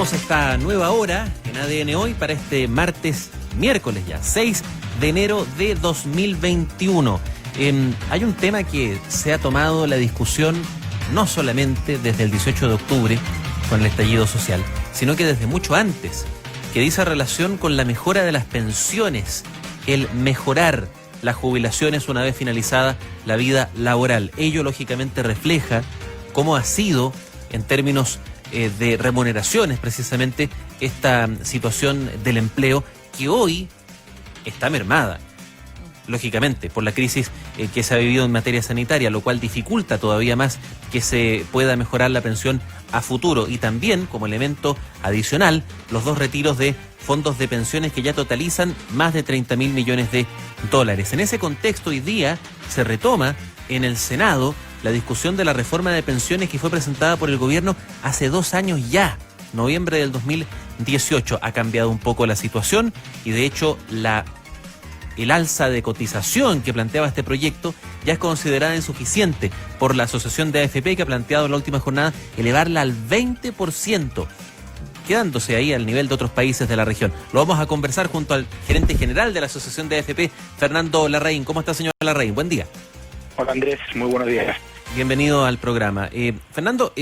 Esta nueva hora en ADN Hoy para este miércoles ya, 6 de enero de 2021. Hay un tema que se ha tomado la discusión no solamente desde el 18 de octubre con el estallido social, sino que desde mucho antes, que dice relación con la mejora de las pensiones, el mejorar las jubilaciones una vez finalizada la vida laboral. Ello lógicamente refleja cómo ha sido en términos de remuneraciones precisamente esta situación del empleo que hoy está mermada, lógicamente, por la crisis que se ha vivido en materia sanitaria, lo cual dificulta todavía más que se pueda mejorar la pensión a futuro. Y también, como elemento adicional, los dos retiros de fondos de pensiones que ya totalizan más de 30.000 millones de dólares. En ese contexto, hoy día se retoma en el Senado la discusión de la reforma de pensiones que fue presentada por el gobierno hace 2 años ya, noviembre del 2018. Ha cambiado un poco la situación y de hecho el alza de cotización que planteaba este proyecto ya es considerada insuficiente por la Asociación de AFP, que ha planteado en la última jornada elevarla al 20%, quedándose ahí al nivel de otros países de la región. Lo vamos a conversar junto al gerente general de la Asociación de AFP, Fernando Larraín. ¿Cómo está, señor Larraín? Buen día. Hola, Andrés, muy buenos días. Bienvenido al programa. Fernando,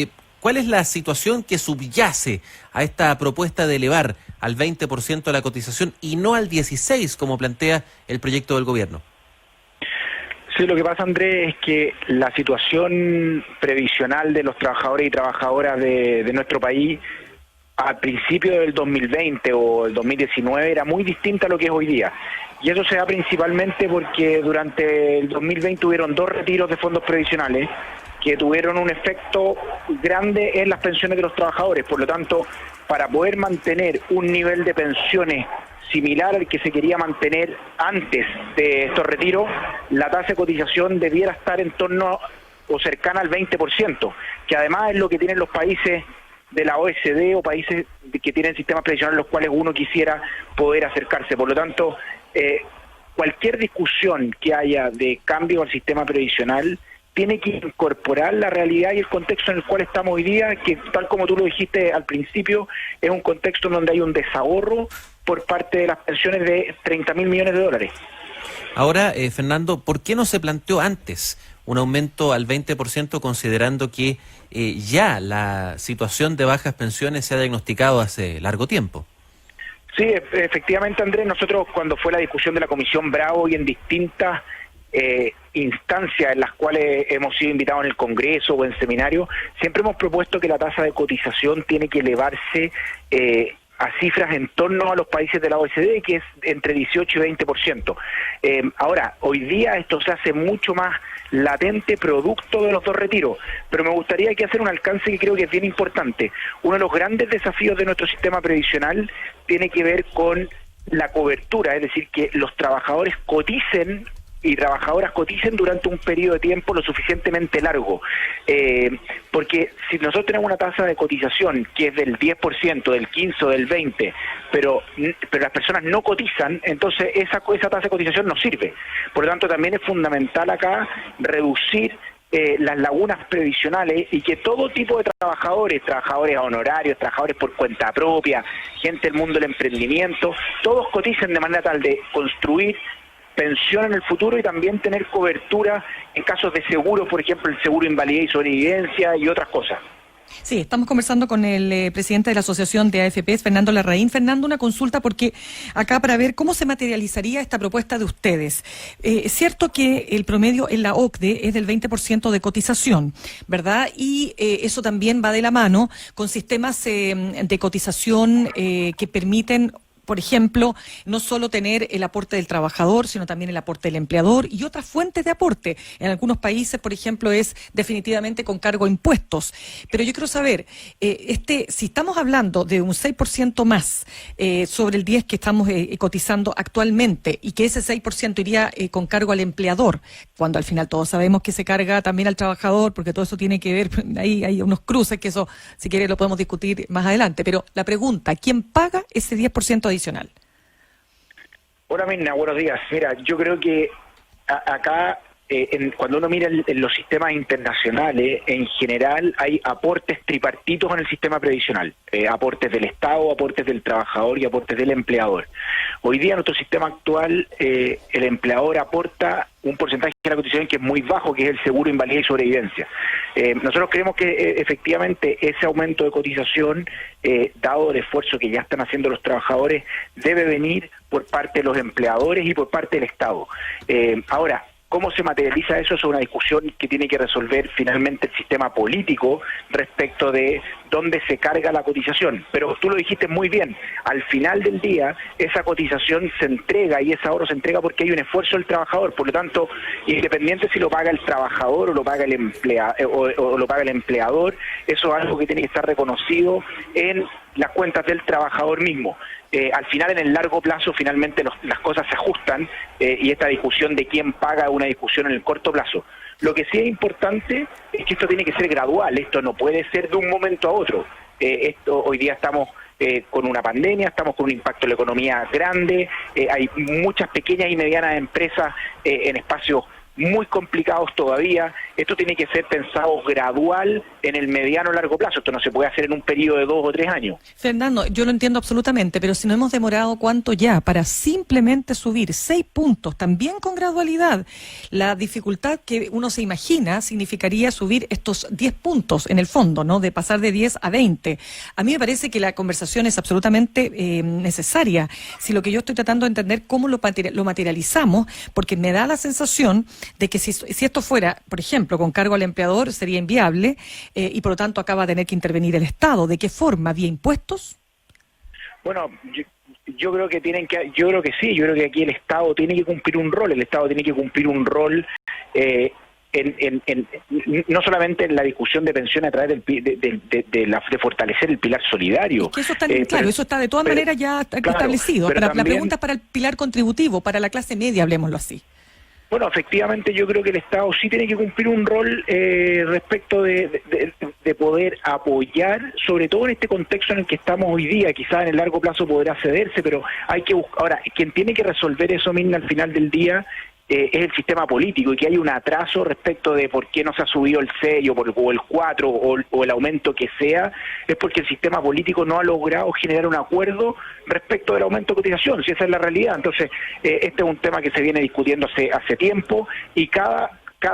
¿cuál es la situación que subyace a esta propuesta de elevar al 20% la cotización y no al 16% como plantea el proyecto del gobierno? Sí, lo que pasa, Andrés, es que la situación previsional de los trabajadores y trabajadoras de nuestro país al principio del 2020 o el 2019 era muy distinta a lo que es hoy día. Y eso se da principalmente porque durante el 2020 hubieron 2 retiros de fondos previsionales que tuvieron un efecto grande en las pensiones de los trabajadores. Por lo tanto, para poder mantener un nivel de pensiones similar al que se quería mantener antes de estos retiros, la tasa de cotización debiera estar en torno o cercana al 20%, que además es lo que tienen los países de la OECD o países que tienen sistemas previsionales los cuales uno quisiera poder acercarse. Por lo tanto, cualquier discusión que haya de cambio al sistema previsional tiene que incorporar la realidad y el contexto en el cual estamos hoy día, que tal como tú lo dijiste al principio, es un contexto en donde hay un desahorro por parte de las pensiones de 30.000 millones de dólares. Ahora, Fernando, ¿por qué no se planteó antes un aumento al 20%, considerando que ya la situación de bajas pensiones se ha diagnosticado hace largo tiempo? Sí, efectivamente, Andrés, nosotros cuando fue la discusión de la Comisión Bravo y en distintas instancias en las cuales hemos sido invitados en el Congreso o en seminarios, siempre hemos propuesto que la tasa de cotización tiene que elevarse a cifras en torno a los países de la OECD, que es entre 18 y 20%. Ahora, hoy día esto se hace mucho más latente producto de los 2 retiros, pero me gustaría que hacer un alcance que creo que es bien importante. Uno de los grandes desafíos de nuestro sistema previsional tiene que ver con la cobertura, es decir, que los trabajadores coticen y trabajadoras coticen durante un periodo de tiempo lo suficientemente largo, porque si nosotros tenemos una tasa de cotización que es del 10%, del 15% o del 20%, pero las personas no cotizan, entonces esa tasa de cotización no sirve. Por lo tanto, también es fundamental acá reducir las lagunas previsionales y que todo tipo de trabajadores honorarios, trabajadores por cuenta propia, gente del mundo del emprendimiento, todos coticen de manera tal de construir pensión en el futuro y también tener cobertura en casos de seguro, por ejemplo, el seguro invalidez y sobrevivencia y otras cosas. Sí, estamos conversando con el presidente de la Asociación de AFP, Fernando Larraín. Fernando, una consulta porque acá para ver cómo se materializaría esta propuesta de ustedes. Es cierto que el promedio en la OCDE es del 20% de cotización, ¿verdad? Y eso también va de la mano con sistemas de cotización que permiten, por ejemplo, no solo tener el aporte del trabajador, sino también el aporte del empleador y otras fuentes de aporte. En algunos países, por ejemplo, es definitivamente con cargo a impuestos. Pero yo quiero saber, si estamos hablando de un 6% más sobre el 10% que estamos cotizando actualmente y que ese 6% iría con cargo al empleador, cuando al final todos sabemos que se carga también al trabajador, porque todo eso tiene que ver, ahí hay unos cruces que eso, si quiere, lo podemos discutir más adelante. Pero la pregunta, ¿quién paga ese 10% adicional? Hola, Mirna, buenos días. Mira, yo creo que acá cuando uno mira en los sistemas internacionales, en general hay aportes tripartitos en el sistema previsional, aportes del Estado, aportes del trabajador y aportes del empleador. Hoy día en nuestro sistema actual, el empleador aporta un porcentaje de la cotización que es muy bajo, que es el seguro, invalidez y sobrevivencia. Nosotros creemos que efectivamente ese aumento de cotización, dado el esfuerzo que ya están haciendo los trabajadores, debe venir por parte de los empleadores y por parte del Estado. Ahora, ¿cómo se materializa eso? Es una discusión que tiene que resolver finalmente el sistema político respecto de dónde se carga la cotización. Pero tú lo dijiste muy bien, al final del día esa cotización se entrega y ese ahorro se entrega porque hay un esfuerzo del trabajador. Por lo tanto, independiente si lo paga el trabajador o lo paga el o lo paga el empleador, eso es algo que tiene que estar reconocido en las cuentas del trabajador mismo. Al final, en el largo plazo, finalmente las cosas se ajustan y esta discusión de quién paga es una discusión en el corto plazo. Lo que sí es importante es que esto tiene que ser gradual, esto no puede ser de un momento a otro. Hoy día estamos con una pandemia, estamos con un impacto en la economía grande, hay muchas pequeñas y medianas empresas en espacios muy complicados todavía. Esto tiene que ser pensado gradual en el mediano o largo plazo. Esto no se puede hacer en un periodo de 2 o 3 años. Fernando, yo lo entiendo absolutamente, pero si no hemos demorado cuánto ya para simplemente subir 6 puntos, también con gradualidad, la dificultad que uno se imagina significaría subir estos 10 puntos en el fondo, ¿no? De pasar de 10 a 20. A mí me parece que la conversación es absolutamente necesaria. Si lo que yo estoy tratando de entender, cómo lo materializamos, porque me da la sensación de que si esto fuera, por ejemplo, con cargo al empleador, sería inviable y por lo tanto acaba de tener que intervenir el Estado. ¿De qué forma? ¿Vía impuestos? Bueno, yo creo que yo creo que sí, yo creo que aquí el Estado tiene que cumplir un rol, no solamente en la discusión de pensiones a través de fortalecer el pilar solidario. Es que eso está claro, eso está de todas maneras ya establecido. Pero la pregunta es para el pilar contributivo, para la clase media, hablemoslo así. Bueno, efectivamente yo creo que el Estado sí tiene que cumplir un rol respecto de poder apoyar, sobre todo en este contexto en el que estamos hoy día. Quizás en el largo plazo podrá cederse, pero hay que buscar. Ahora, quien tiene que resolver eso, Mirna, al final del día es el sistema político, y que hay un atraso respecto de por qué no se ha subido el 6 o el 4 o el aumento que sea, es porque el sistema político no ha logrado generar un acuerdo respecto del aumento de cotización, si esa es la realidad. Entonces, este es un tema que se viene discutiendo hace tiempo, y cada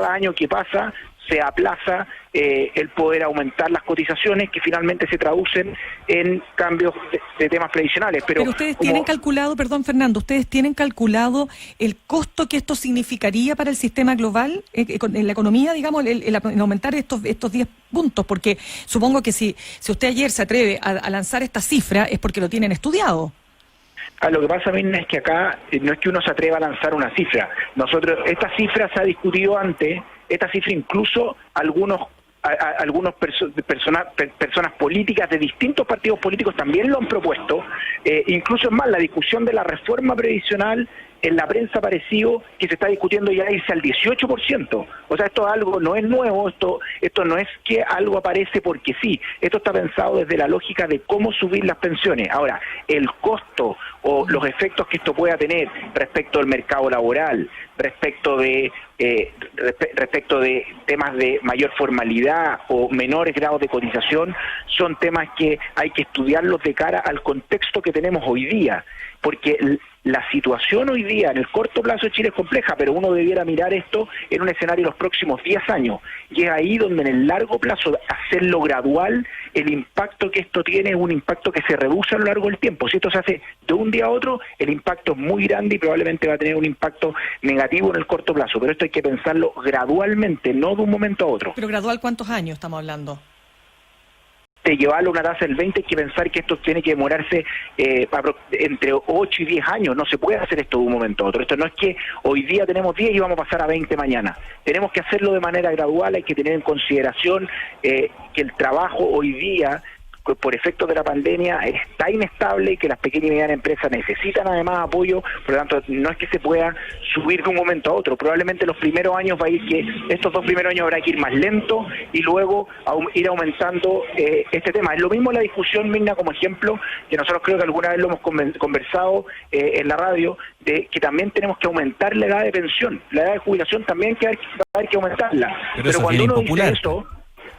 año que pasa se aplaza el poder aumentar las cotizaciones, que finalmente se traducen en cambios de temas previsionales. Pero ustedes tienen calculado, perdón Fernando, ¿ustedes tienen calculado el costo que esto significaría para el sistema global, en la economía, digamos, el aumentar estos 10 puntos? Porque supongo que si usted ayer se atreve a lanzar esta cifra es porque lo tienen estudiado. Lo que pasa, Mirna, es que acá no es que uno se atreva a lanzar una cifra. Esta cifra se ha discutido antes, esta cifra incluso algunas personas políticas de distintos partidos políticos también lo han propuesto. Incluso es más, la discusión de la reforma previsional en la prensa pareció que se está discutiendo ya irse al 18%. O sea, esto algo no es nuevo, esto no es que algo aparece porque sí. Esto está pensado desde la lógica de cómo subir las pensiones. Ahora, el costo o los efectos que esto pueda tener respecto al mercado laboral, respecto de temas de mayor formalidad o menores grados de cotización, son temas que hay que estudiarlos de cara al contexto que tenemos hoy día, porque la situación hoy día en el corto plazo de Chile es compleja, pero uno debiera mirar esto en un escenario de los próximos 10 años, y es ahí donde en el largo plazo, hacerlo gradual, el impacto que esto tiene es un impacto que se reduce a lo largo del tiempo. Si esto se hace de un día a otro, el impacto es muy grande y probablemente va a tener un impacto negativo en el corto plazo, pero esto hay que pensarlo gradualmente, no de un momento a otro. ¿Pero gradual cuántos años estamos hablando? De llevarlo a una tasa del 20, hay que pensar que esto tiene que demorarse entre 8 y 10 años. No se puede hacer esto de un momento a otro. Esto no es que hoy día tenemos 10 y vamos a pasar a 20 mañana. Tenemos que hacerlo de manera gradual. Hay que tener en consideración que el trabajo hoy día por efectos de la pandemia está inestable y que las pequeñas y medianas empresas necesitan además apoyo, por lo tanto no es que se pueda subir de un momento a otro, probablemente los primeros años va a ir que estos 2 primeros años habrá que ir más lento y luego ir aumentando este tema. Es lo mismo la discusión, Mirna, como ejemplo, que nosotros creo que alguna vez lo hemos conversado en la radio, de que también tenemos que aumentar la edad de pensión, la edad de jubilación también va a haber que aumentarla. Pero cuando uno dice eso,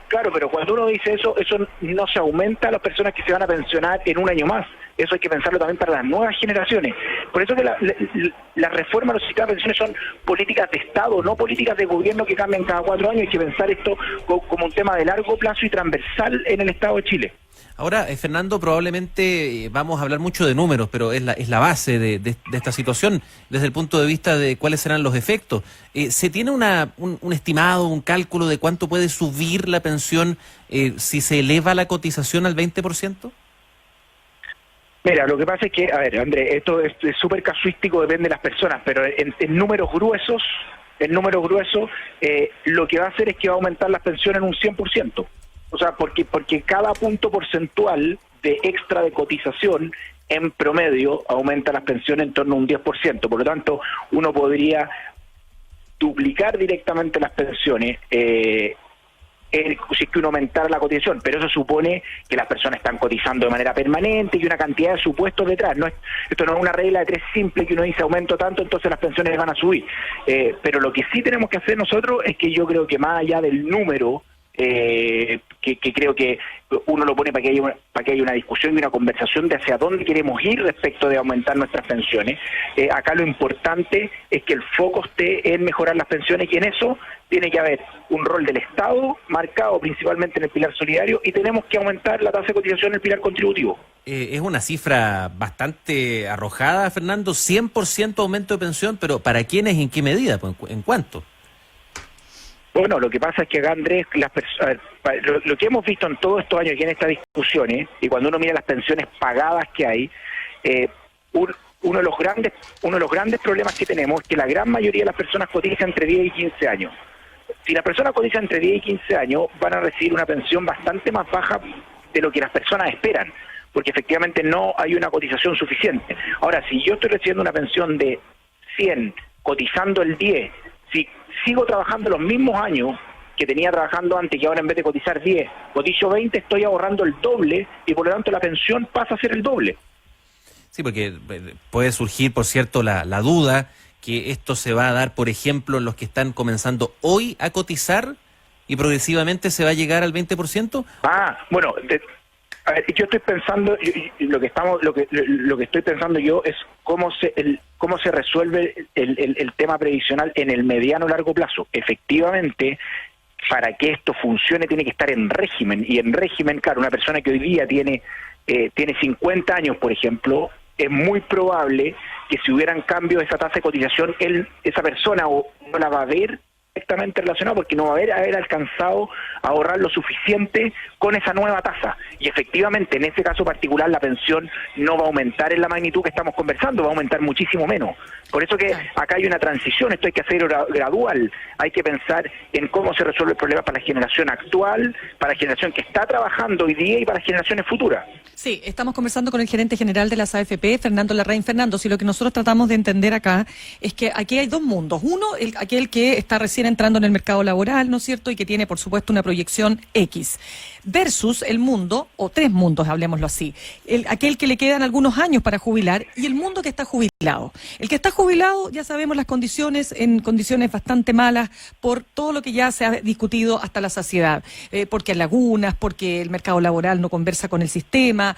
claro, pero cuando uno dice eso no se aumenta a las personas que se van a pensionar en un año más. Eso hay que pensarlo también para las nuevas generaciones. Por eso que la reforma de los sistemas de pensiones son políticas de Estado, no políticas de gobierno que cambian cada 4 años. Hay que pensar esto como un tema de largo plazo y transversal en el Estado de Chile. Ahora, Fernando, probablemente vamos a hablar mucho de números, pero es la base de esta situación desde el punto de vista de cuáles serán los efectos. ¿Se tiene un estimado, un cálculo de cuánto puede subir la pensión si se eleva la cotización al 20%? Mira, lo que pasa es que, a ver, Andrés, esto es súper casuístico, depende de las personas, pero en números gruesos, lo que va a hacer es que va a aumentar las pensiones en un 100%. O sea, porque cada punto porcentual de extra de cotización en promedio aumenta las pensiones en torno a un 10%. Por lo tanto, uno podría duplicar directamente las pensiones si es que uno aumentara la cotización, pero eso supone que las personas están cotizando de manera permanente y una cantidad de supuestos detrás. Esto no es una regla de 3 simple que uno dice aumento tanto, entonces las pensiones van a subir. Pero lo que sí tenemos que hacer nosotros es que yo creo que más allá del número, que creo que uno lo pone para que haya una discusión y una conversación de hacia dónde queremos ir respecto de aumentar nuestras pensiones. Acá lo importante es que el foco esté en mejorar las pensiones y en eso tiene que haber un rol del Estado marcado principalmente en el pilar solidario y tenemos que aumentar la tasa de cotización en el pilar contributivo. Es una cifra bastante arrojada, Fernando, 100% aumento de pensión, pero ¿para quiénes y en qué medida? ¿En cuánto? Bueno, lo que pasa es que acá, Andrés, lo que hemos visto en todos estos años aquí en estas discusiones, y cuando uno mira las pensiones pagadas que hay, uno de los grandes problemas que tenemos es que la gran mayoría de las personas cotizan entre 10 y 15 años. Si las personas cotizan entre 10 y 15 años, van a recibir una pensión bastante más baja de lo que las personas esperan, porque efectivamente no hay una cotización suficiente. Ahora, si yo estoy recibiendo una pensión de 100, cotizando el 10, si sigo trabajando los mismos años que tenía trabajando antes y ahora en vez de cotizar 10, cotizo 20, estoy ahorrando el doble y por lo tanto la pensión pasa a ser el doble. Sí, porque puede surgir, por cierto, la duda que esto se va a dar, por ejemplo, en los que están comenzando hoy a cotizar y progresivamente se va a llegar al 20%. Bueno, a ver, yo estoy pensando, lo que estoy pensando yo es cómo se resuelve el tema previsional en el mediano largo plazo. Efectivamente, para que esto funcione tiene que estar en régimen, y en régimen, claro, una persona que hoy día tiene 50 años, por ejemplo, es muy probable que si hubieran cambios de esa tasa de cotización, esa persona no la va a ver directamente relacionado porque no va a haber alcanzado a ahorrar lo suficiente con esa nueva tasa. Y efectivamente, en ese caso particular, la pensión no va a aumentar en la magnitud que estamos conversando, va a aumentar muchísimo menos. Por eso que acá hay una transición, esto hay que hacer gradual, hay que pensar en cómo se resuelve el problema para la generación actual, para la generación que está trabajando hoy día y para las generaciones futuras. Sí, estamos conversando con el gerente general de las AFP, Fernando Larraín. Fernando, si lo que nosotros tratamos de entender acá es que aquí hay dos mundos. Uno, aquel que está recién entrando en el mercado laboral, ¿no es cierto? Y que tiene, por supuesto, una proyección X. Versus el mundo, o 3 mundos, hablemoslo así. Aquel que le quedan algunos años para jubilar y el mundo que está jubilado. El que está jubilado, ya sabemos las condiciones, en condiciones bastante malas por todo lo que ya se ha discutido hasta la saciedad. Porque hay lagunas, porque el mercado laboral no conversa con el sistema,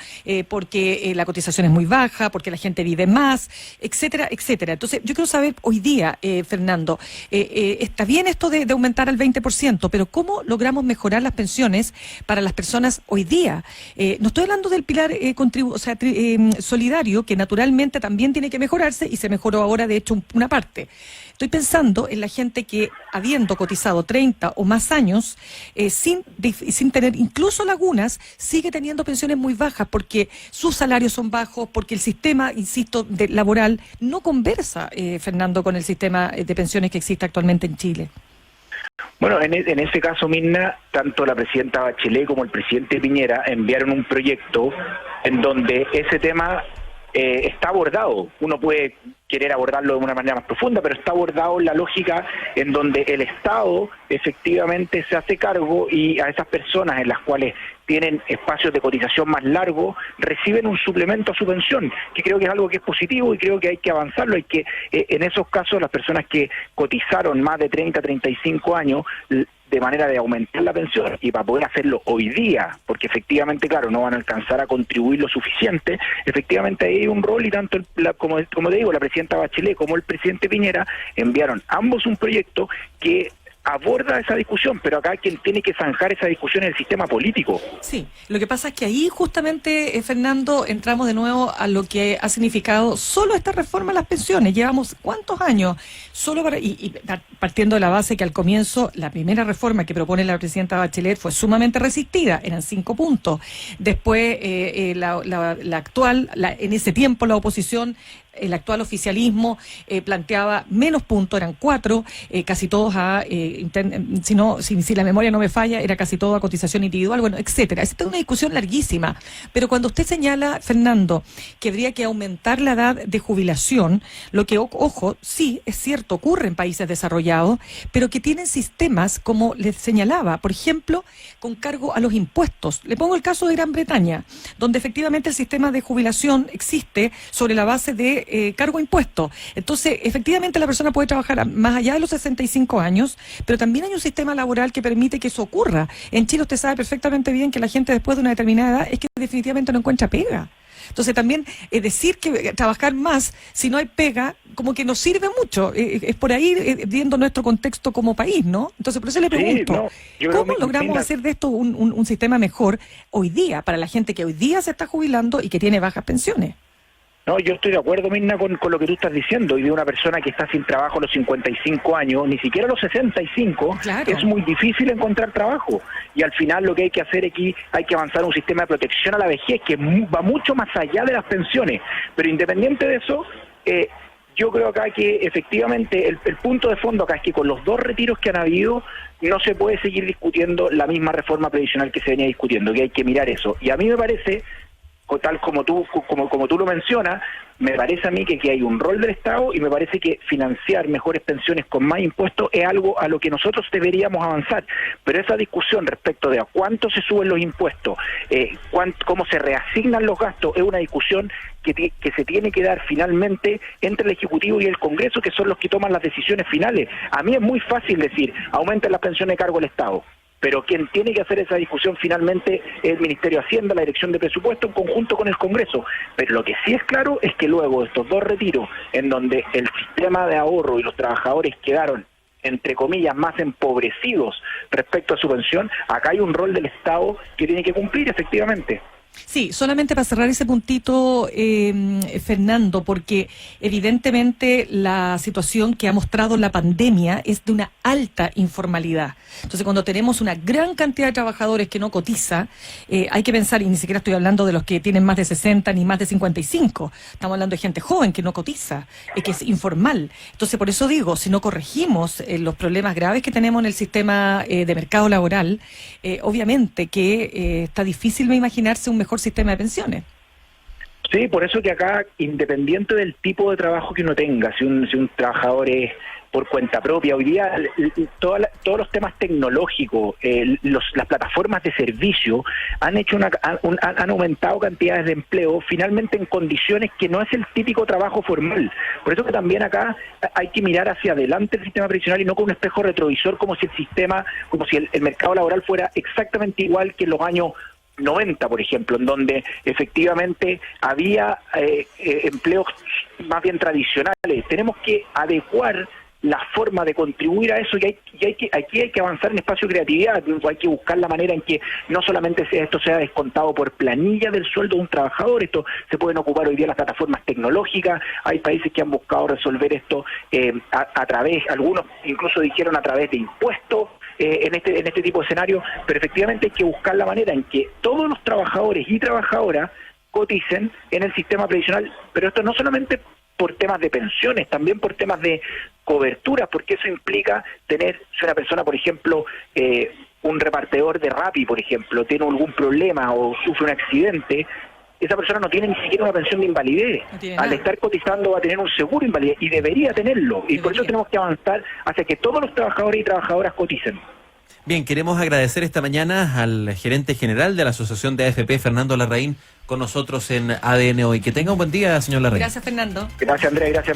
porque la cotización es muy baja, porque la gente vive más, etcétera, etcétera. Entonces, yo quiero saber hoy día, Fernando, está bien esto de aumentar al 20%, pero ¿cómo logramos mejorar las pensiones para las personas hoy día? No estoy hablando del pilar solidario, que naturalmente también tiene que mejorarse y se mejoró ahora, de hecho, una parte. Estoy pensando en la gente que, habiendo cotizado 30 o más años, sin tener incluso lagunas, sigue teniendo pensiones muy bajas porque sus salarios son bajos, porque el sistema, insisto, laboral no conversa, Fernando, con el sistema de pensiones que existe actualmente en Chile. Bueno, en ese caso, Mirna, tanto la presidenta Bachelet como el presidente Piñera enviaron un proyecto en donde ese tema está abordado. Uno puede querer abordarlo de una manera más profunda, pero está abordado en la lógica en donde el Estado efectivamente se hace cargo y a esas personas en las cuales tienen espacios de cotización más largos reciben un suplemento a su pensión, que creo que es algo que es positivo y creo que hay que avanzarlo. Hay que, en esos casos, las personas que cotizaron más de 30, 35 años, de manera de aumentar la pensión y para poder hacerlo hoy día, porque efectivamente, claro, no van a alcanzar a contribuir lo suficiente, efectivamente ahí hay un rol y tanto, como te digo, la presidenta Bachelet como el presidente Piñera enviaron ambos un proyecto que aborda esa discusión, pero acá quien tiene que zanjar esa discusión es el sistema político. Sí, lo que pasa es que ahí justamente, Fernando, entramos de nuevo a lo que ha significado solo esta reforma a las pensiones. Llevamos ¿cuántos años? Solo para, y partiendo de la base que al comienzo la primera reforma que propone la presidenta Bachelet fue sumamente resistida, eran 5 puntos. Después la actual, en ese tiempo la oposición, el actual oficialismo planteaba menos puntos, eran 4, casi todos si la memoria no me falla, era casi todo a cotización individual, bueno, etcétera. Esta es una discusión larguísima, pero cuando usted señala, Fernando, que habría que aumentar la edad de jubilación, lo que, ojo, sí, es cierto, ocurre en países desarrollados, pero que tienen sistemas, como les señalaba, por ejemplo, con cargo a los impuestos. Le pongo el caso de Gran Bretaña, donde efectivamente el sistema de jubilación existe sobre la base de cargo a impuestos. Entonces, efectivamente la persona puede trabajar más allá de los 65 años, pero también hay un sistema laboral que permite que eso ocurra. En Chile usted sabe perfectamente bien que la gente después de una determinada edad es que definitivamente no encuentra pega. Entonces también decir que trabajar más si no hay pega como que nos sirve mucho. Es por ahí viendo nuestro contexto como país, ¿no? Entonces por eso le pregunto, ¿cómo logramos hacer de esto un sistema mejor hoy día para la gente que hoy día se está jubilando y que tiene bajas pensiones? No, yo estoy de acuerdo, Mirna, con lo que tú estás diciendo, y de una persona que está sin trabajo a los 55 años, ni siquiera a los 65, claro, es muy difícil encontrar trabajo. Y al final lo que hay que hacer aquí, hay que avanzar un sistema de protección a la vejez que va mucho más allá de las pensiones. Pero independiente de eso, yo creo acá que efectivamente el punto de fondo acá es que con los 2 retiros que han habido, no se puede seguir discutiendo la misma reforma previsional que se venía discutiendo, que hay que mirar eso. Y a mí me parece, tal como tú lo mencionas, me parece a mí que hay un rol del Estado y me parece que financiar mejores pensiones con más impuestos es algo a lo que nosotros deberíamos avanzar. Pero esa discusión respecto de a cuánto se suben los impuestos, cómo se reasignan los gastos, es una discusión que se tiene que dar finalmente entre el Ejecutivo y el Congreso, que son los que toman las decisiones finales. A mí es muy fácil decir, aumenten las pensiones de cargo del Estado. Pero quien tiene que hacer esa discusión finalmente es el Ministerio de Hacienda, la Dirección de Presupuesto, en conjunto con el Congreso. Pero lo que sí es claro es que luego de estos 2 retiros, en donde el sistema de ahorro y los trabajadores quedaron, entre comillas, más empobrecidos respecto a su pensión, acá hay un rol del Estado que tiene que cumplir efectivamente. Sí, solamente para cerrar ese puntito, Fernando, porque evidentemente la situación que ha mostrado la pandemia es de una alta informalidad. Entonces, cuando tenemos una gran cantidad de trabajadores que no cotiza, hay que pensar, y ni siquiera estoy hablando de los que tienen más de 60 ni más de 55, estamos hablando de gente joven que no cotiza, que es informal. Entonces, por eso digo, si no corregimos los problemas graves que tenemos en el sistema de mercado laboral, obviamente que está difícil imaginarse un mejor sistema de pensiones. Sí, por eso que acá, independiente del tipo de trabajo que uno tenga, si un trabajador es por cuenta propia, hoy día todos los temas tecnológicos, las plataformas de servicio han hecho han aumentado cantidades de empleo, finalmente en condiciones que no es el típico trabajo formal. Por eso que también acá hay que mirar hacia adelante el sistema previsional y no con un espejo retrovisor como si el mercado laboral fuera exactamente igual que en los años 90, por ejemplo, en donde efectivamente había empleos más bien tradicionales. Tenemos que adecuar la forma de contribuir a eso y aquí hay que avanzar en espacio de creatividad. Hay que buscar la manera en que no solamente esto sea descontado por planilla del sueldo de un trabajador, esto se pueden ocupar hoy día las plataformas tecnológicas. Hay países que han buscado resolver esto a través, algunos incluso dijeron a través de impuestos, en este tipo de escenario, pero efectivamente hay que buscar la manera en que todos los trabajadores y trabajadoras coticen en el sistema previsional, pero esto no solamente por temas de pensiones, también por temas de coberturas, porque eso implica tener, si una persona, por ejemplo, un repartidor de Rappi, por ejemplo, tiene algún problema o sufre un accidente, esa persona no tiene ni siquiera una pensión de invalidez. No Al estar cotizando va a tener un seguro de invalidez y debería tenerlo. Y por eso tenemos que avanzar hacia que todos los trabajadores y trabajadoras coticen. Bien, queremos agradecer esta mañana al gerente general de la Asociación de AFP, Fernando Larraín, con nosotros en ADN Hoy. Que tenga un buen día, señor Larraín. Gracias, Fernando. Gracias, Andrea, gracias.